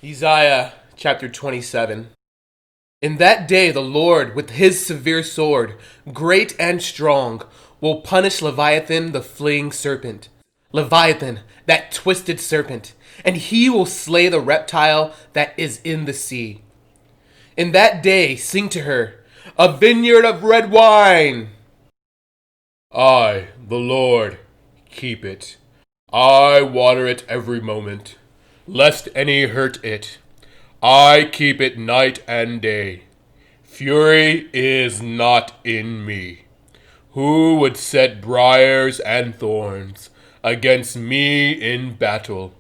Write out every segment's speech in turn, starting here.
Isaiah chapter 27. In that day the Lord, with his severe sword, great and strong, will punish Leviathan the fleeing serpent, Leviathan, that twisted serpent, and he will slay the reptile that is in the sea. In that day sing to her, a vineyard of red wine. I, the Lord, keep it. I water it every moment, lest any hurt it. I keep it night and day. Fury is not in me. Who would set briars and thorns against me in battle?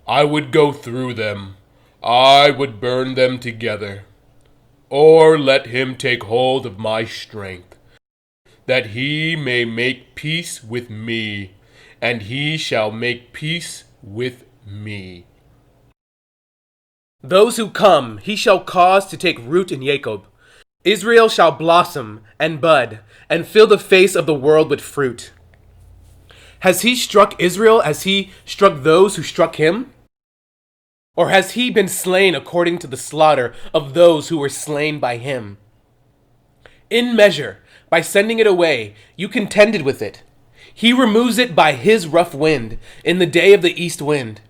I would go through them. I would burn them together. Or let him take hold of my strength, that he may make peace with me, and he shall make peace with me. Those who come he shall cause to take root in Jacob. Israel shall blossom and bud, and fill the face of the world with fruit. Has he struck Israel as he struck those who struck him? Or has he been slain according to the slaughter of those who were slain by him? In measure, by sending it away, you contended with it. He removes it by his rough wind, in the day of the east wind.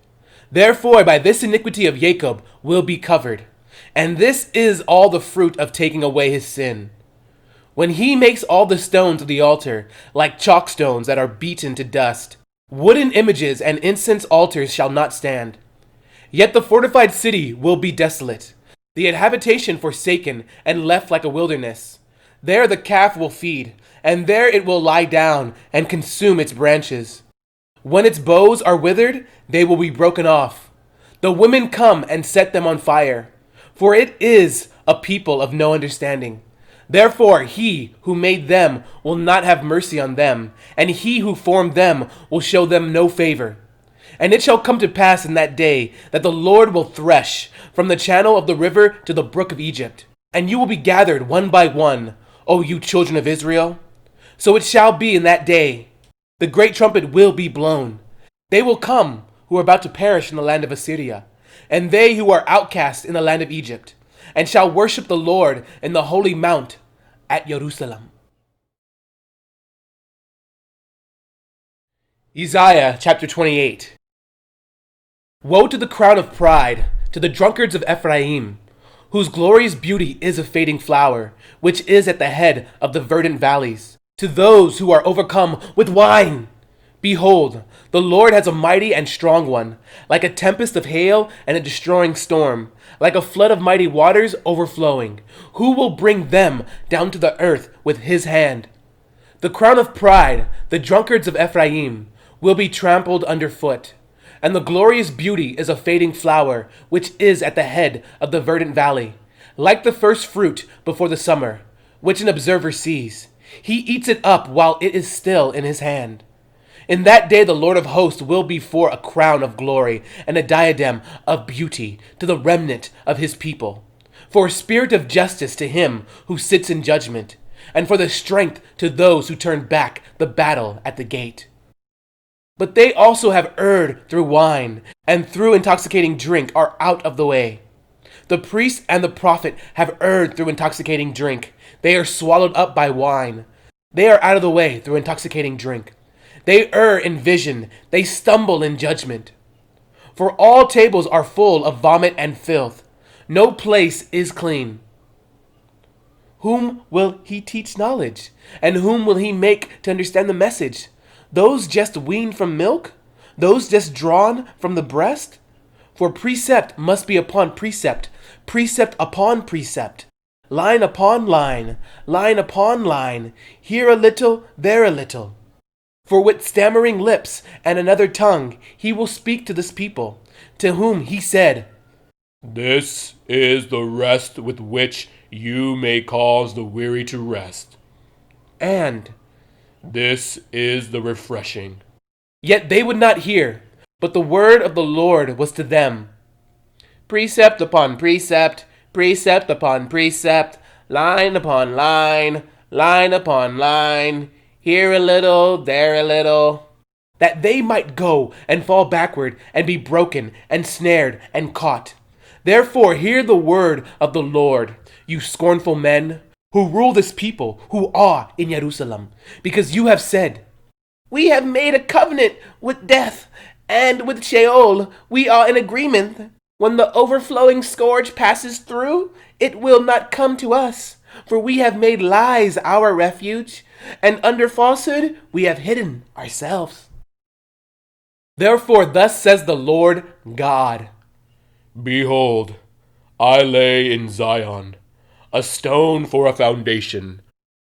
Therefore, by this iniquity of Jacob will be covered. And this is all the fruit of taking away his sin. When he makes all the stones of the altar like chalk stones that are beaten to dust, wooden images and incense altars shall not stand. Yet the fortified city will be desolate, the habitation forsaken and left like a wilderness. There the calf will feed, and there it will lie down and consume its branches. When its boughs are withered, they will be broken off. The women come and set them on fire, for it is a people of no understanding. Therefore he who made them will not have mercy on them, and he who formed them will show them no favor. And it shall come to pass in that day that the Lord will thresh from the channel of the river to the brook of Egypt, and you will be gathered one by one, O you children of Israel. So it shall be in that day. The great trumpet will be blown. They will come who are about to perish in the land of Assyria, and they who are outcast in the land of Egypt, and shall worship the Lord in the holy mount at Jerusalem. Isaiah chapter 28. Woe to the crown of pride, to the drunkards of Ephraim, whose glorious beauty is a fading flower, which is at the head of the verdant valleys, to those who are overcome with wine. Behold, the Lord has a mighty and strong one, like a tempest of hail and a destroying storm, like a flood of mighty waters overflowing. Who will bring them down to the earth with his hand? The crown of pride, the drunkards of Ephraim, will be trampled underfoot. And the glorious beauty is a fading flower, which is at the head of the verdant valley, like the first fruit before the summer, which an observer sees. He eats it up while it is still in his hand. In that day the Lord of hosts will be for a crown of glory and a diadem of beauty to the remnant of his people, for a spirit of justice to him who sits in judgment, and for the strength to those who turn back the battle at the gate. But they also have erred through wine, and through intoxicating drink are out of the way. The priest and the prophet have erred through intoxicating drink. They are swallowed up by wine. They are out of the way through intoxicating drink. They err in vision. They stumble in judgment. For all tables are full of vomit and filth. No place is clean. Whom will he teach knowledge? And whom will he make to understand the message? Those just weaned from milk? Those just drawn from the breast? For precept must be upon precept, precept upon precept, line upon line, line upon line, here a little, there a little. For with stammering lips and another tongue he will speak to this people, to whom he said, This is the rest with which you may cause the weary to rest. And this is the refreshing. Yet they would not hear, but the word of the Lord was to them. Precept upon precept, precept upon precept, line upon line, line upon line, here a little, there a little, that they might go and fall backward and be broken and snared and caught. Therefore hear the word of the Lord, you scornful men, who rule this people, who are in Jerusalem, because you have said, we have made a covenant with death, and with Sheol we are in agreement. When the overflowing scourge passes through, it will not come to us, for we have made lies our refuge, and under falsehood we have hidden ourselves. Therefore thus says the Lord God, behold, I lay in Zion a stone for a foundation,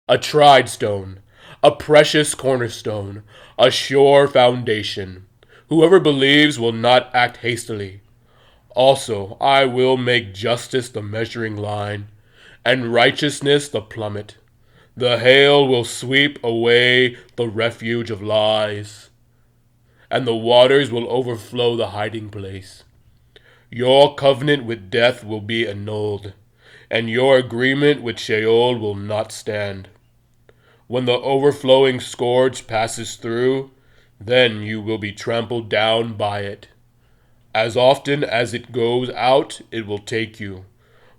a tried stone, a precious cornerstone, a sure foundation. Whoever believes will not act hastily. Also, I will make justice the measuring line, and righteousness the plummet. The hail will sweep away the refuge of lies, and the waters will overflow the hiding place. Your covenant with death will be annulled, and your agreement with Sheol will not stand. When the overflowing scourge passes through, then you will be trampled down by it. As often as it goes out, it will take you.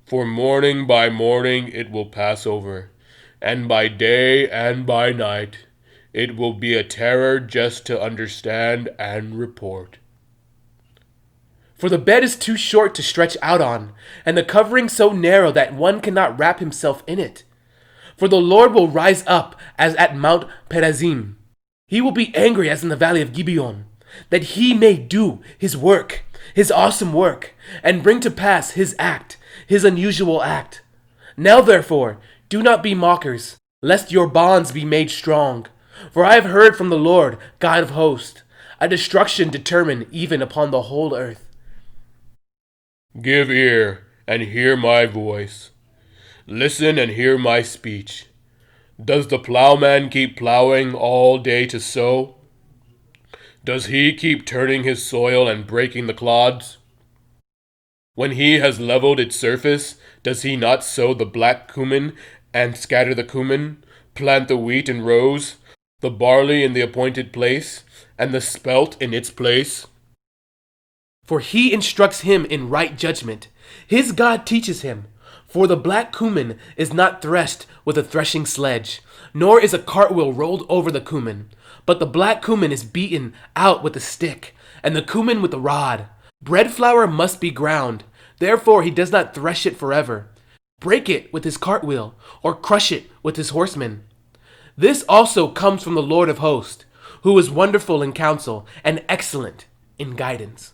For morning by morning it will pass over, and by day and by night it will be a terror just to understand and report. For the bed is too short to stretch out on, and the covering so narrow that one cannot wrap himself in it. For the Lord will rise up as at Mount Perazim. He will be angry as in the valley of Gibeon, that he may do his work, his awesome work, and bring to pass his act, his unusual act. Now therefore, do not be mockers, lest your bonds be made strong. For I have heard from the Lord, God of hosts, a destruction determined even upon the whole earth. Give ear and hear my voice. Listen and hear my speech. Does the plowman keep plowing all day to sow? Does he keep turning his soil and breaking the clods? When he has leveled its surface, does he not sow the black cumin and scatter the cumin, plant the wheat in rows, the barley in the appointed place, and the spelt in its place? For he instructs him in right judgment. His God teaches him. For the black cumin is not threshed with a threshing sledge, nor is a cartwheel rolled over the cumin. But the black cumin is beaten out with a stick, and the cumin with a rod. Bread flour must be ground. Therefore he does not thresh it forever. Break it with his cartwheel, or crush it with his horsemen. This also comes from the Lord of hosts, who is wonderful in counsel and excellent in guidance.